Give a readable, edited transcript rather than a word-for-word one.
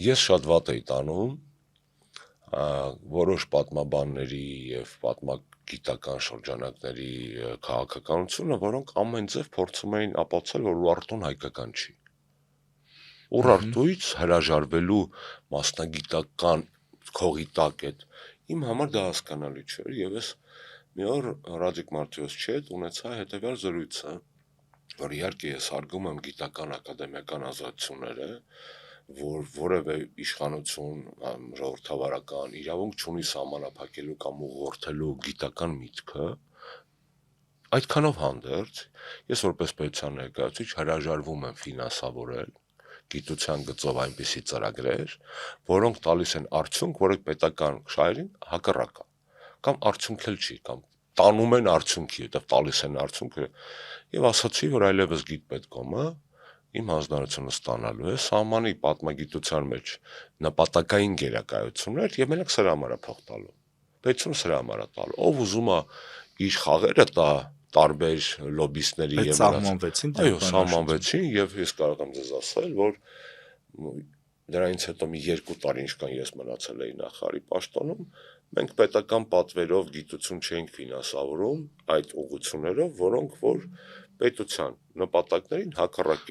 Ես շատ վատ էի տանում որոշ պատմաբանների և պատմագիտական շրջանակների քաղաքականությունը, որոնք ամեն ձև փորձում էին ապացուցել, որ Ուռարտուն հայկական չի։ Ուռարտույց հրաժարվելու մասնագիտական քողի տակ էդ իմ համար դա հասկանալի չէր, և ես մի օր Ռադիկ Մարտիրոսյանի հետ ունեցա հետևյալ զրույցը, որ իհարկե ես հարգում եմ գիտական ակադեմիական ազատությունները, որ որևէ իշխանություն ժողովրդավարական իրավունք չունի սահմանափակելու կամ ուղղորդելու գիտական միտքը, այդքանով հանդերձ ես որպես պետության ներկայացուցիչ հրաժարվում եմ ֆինանսավորել գիտության գծով այնպիսի ծրագրեր, որոնք տալիս են արդյունք, որը պետական շահերին հակառակ է, կամ արդյունք էլ չի, կամ տանում են արդյունքի, հետև տալիս են արդյունքը, եւ ասացի, որ այլևս գիտպետկոմը իմ հանձնարարությունը ստանալու է սահմանի պատմագիտության մեջ նպատակային գերակայություններ եւ մենակ սրա համար է փող տալու։ Պետությունը սրա համար է տալու։ Ով ուզում է իր խաղերը տա տարբեր լոբիստների եւ սահմանվեցին, այո, սահմանվեցին եւ ես կարող եմ ձեզ ասել, որ դրանից հետո մի 2 տարի ինչքան ես մնացել էի նախարարի պաշտոնում, մենք պետական պատվերով գիտություն չէինք ֆինանսավորում այդ ուղղություններով, որոնք որ պետության նպատակներին հակառակ